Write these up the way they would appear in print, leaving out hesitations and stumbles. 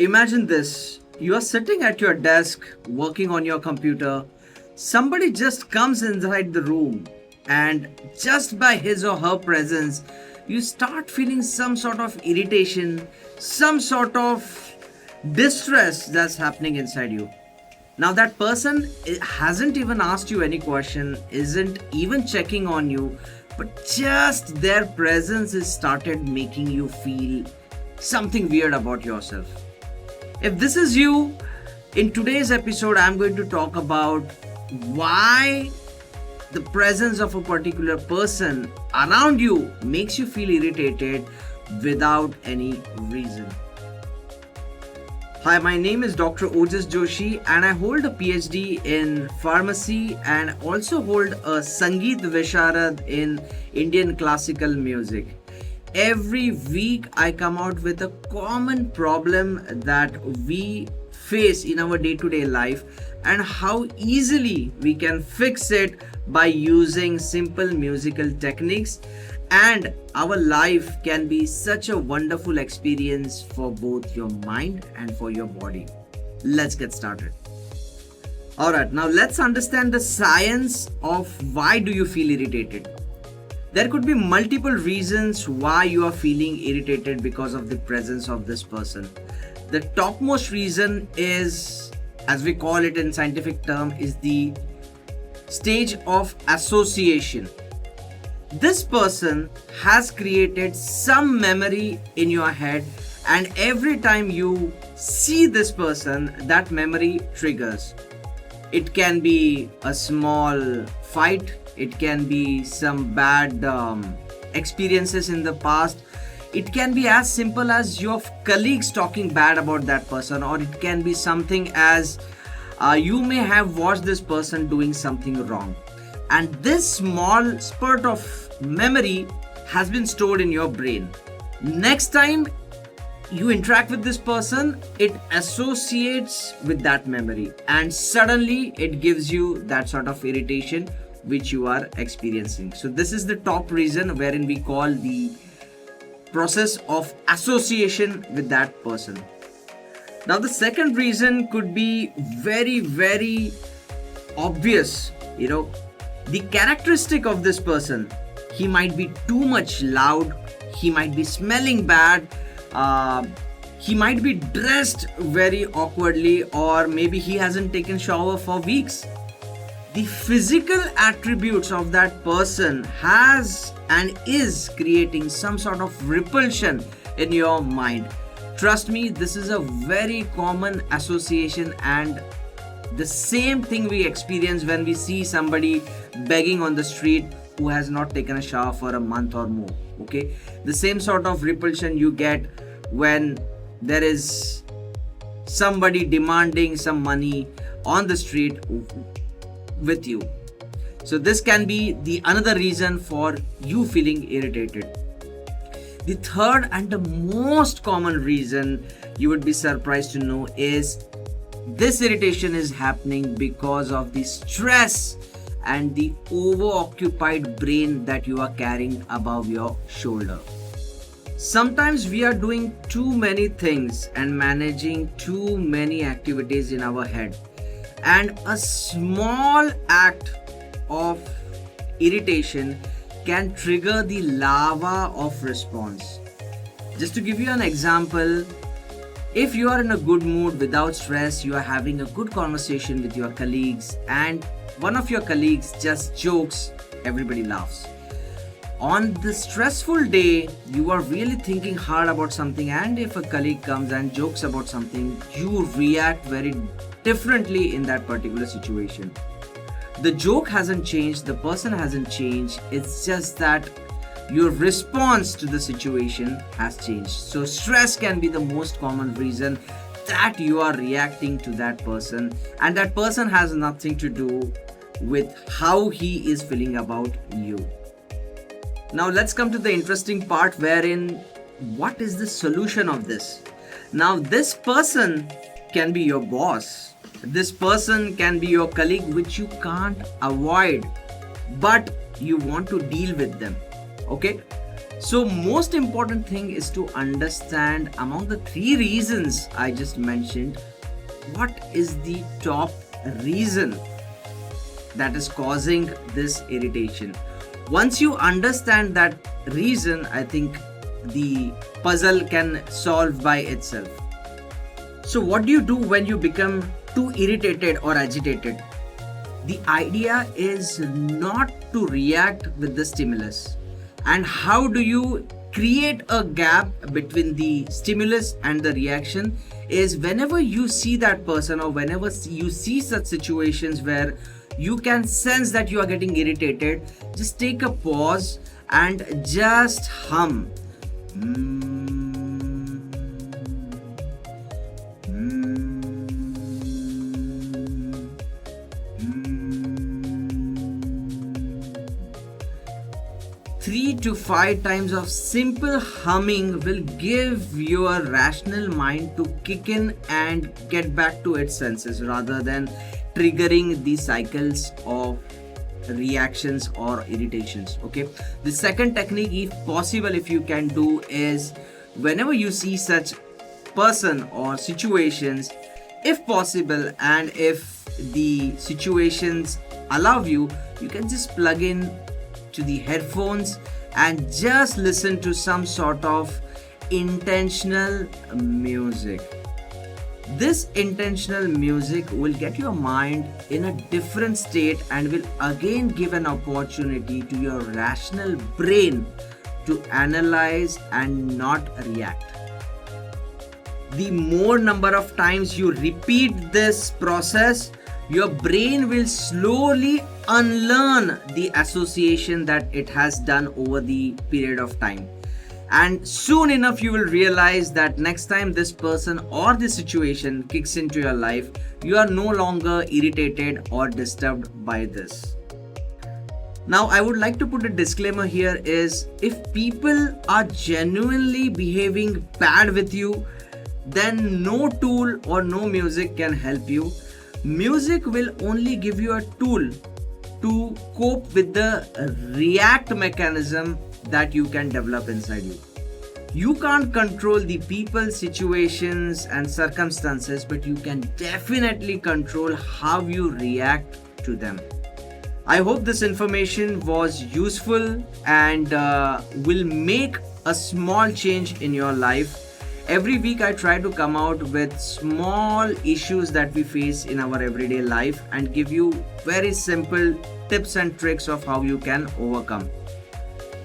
Imagine this. You are sitting at your desk working on your computer. Somebody just comes inside the room, and just by his or her presence, you start feeling some sort of irritation, some sort of distress that's happening inside you. Now, that person hasn't even asked you any question, isn't even checking on you, but just their presence has started making you feel something weird about yourself. If this is you, in today's episode, I'm going to talk about why the presence of a particular person around you makes you feel irritated without any reason. Hi, my name is Dr. Ojas Joshi and I hold a PhD in pharmacy and also hold a Sangeet Visharad in Indian classical music. Every week I come out with a common problem that we face in our day-to-day life and how easily we can fix it by using simple musical techniques, and our life can be such a wonderful experience for both your mind and for your body. Let's get started. Alright, now let's understand the science of why do you feel irritated. There could be multiple reasons why you are feeling irritated because of the presence of this person. The topmost reason is, as we call it in scientific term, is the stage of association. This person has created some memory in your head, and every time you see this person, that memory triggers. It can be a small fight, it can be some bad experiences in the past. It can be as simple as your colleagues talking bad about that person, or it can be something as you may have watched this person doing something wrong. And this small spurt of memory has been stored in your brain. Next time you interact with this person, it associates with that memory, and suddenly it gives you that sort of irritation which you are experiencing. So this is the top reason wherein we call the process of association with that person. Now the second reason could be very obvious. The characteristic of this person: he might be too much loud, he might be smelling bad, he might be dressed very awkwardly, or maybe he hasn't taken shower for weeks. The physical attributes of that person has and is creating some sort of repulsion in your mind. Trust me, this is a very common association, and the same thing we experience when we see somebody begging on the street who has not taken a shower for a month or more. Okay, the same sort of repulsion you get when there is somebody demanding some money on the street with you. So this can be the another reason for you feeling irritated. The third and the most common reason, you would be surprised to know, is this irritation is happening because of the stress and the overoccupied brain that you are carrying above your shoulder. Sometimes we are doing too many things and managing too many activities in our head, and a small act of irritation can trigger the lava of response. Just to give you an example, if you are in a good mood without stress, you are having a good conversation with your colleagues, and one of your colleagues just jokes, everybody laughs. On the stressful day, you are really thinking hard about something, and if a colleague comes and jokes about something, you react very differently in that particular situation. The joke hasn't changed, the person hasn't changed, it's just that your response to the situation has changed. So stress can be the most common reason that you are reacting to that person, and that person has nothing to do with how he is feeling about you. Now let's come to the interesting part, wherein what is the solution of this? Now this person can be your boss. This person can be your colleague, which you can't avoid, but you want to deal with them. Okay? So most important thing is to understand among the three reasons I just mentioned, what is the top reason that is causing this irritation. Once you understand that reason, I think the puzzle can solve by itself. So what do you do when you become too irritated or agitated? The idea is not to react with the stimulus. And how do you create a gap between the stimulus and the reaction is whenever you see that person or whenever you see such situations where you can sense that you are getting irritated, just take a pause and just hum. Three to five times of simple humming will give your rational mind to kick in and get back to its senses rather than triggering the cycles of reactions or irritations. Okay, the second technique, if possible, if you can do, is whenever you see such person or situations, if possible and if the situations allow you, you can just plug in to the headphones and just listen to some sort of intentional music. This intentional music will get your mind in a different state and will again give an opportunity to your rational brain to analyze and not react. The more number of times you repeat this process, your brain will slowly unlearn the association that it has done over the period of time. And soon enough, you will realize that next time this person or this situation kicks into your life, you are no longer irritated or disturbed by this. Now, I would like to put a disclaimer here is if people are genuinely behaving bad with you, then no tool or no music can help you. Music will only give you a tool to cope with the react mechanism that you can develop inside you. You can't control the people, situations and circumstances, but you can definitely control how you react to them. I hope this information was useful and will make a small change in your life. Every week I try to come out with small issues that we face in our everyday life and give you very simple tips and tricks of how you can overcome.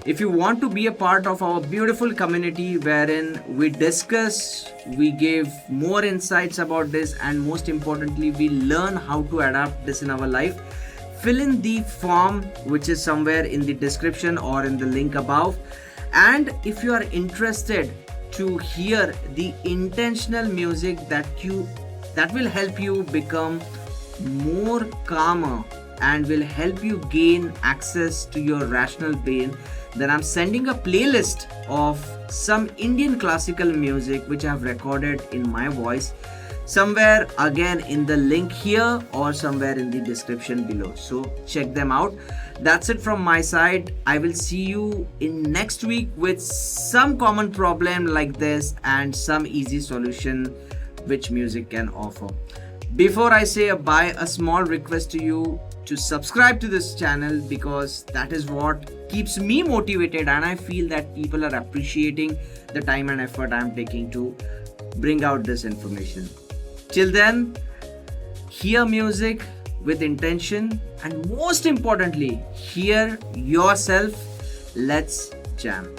If you want to be a part of our beautiful community wherein we discuss, we give more insights about this and most importantly we learn how to adapt this in our life, fill in the form which is somewhere in the description or in the link above. And if you are interested to hear the intentional music that will help you become more calmer and will help you gain access to your rational brain, then I'm sending a playlist of some Indian classical music which I have recorded in my voice, somewhere again in the link here or somewhere in the description below. So check them out. That's it from my side. I will see you in next week with some common problem like this and some easy solution which music can offer. Before I say bye, a small request to you to subscribe to this channel because that is what keeps me motivated and I feel that people are appreciating the time and effort I'm taking to bring out this information. Till then, hear music with intention and most importantly, hear yourself. Let's jam.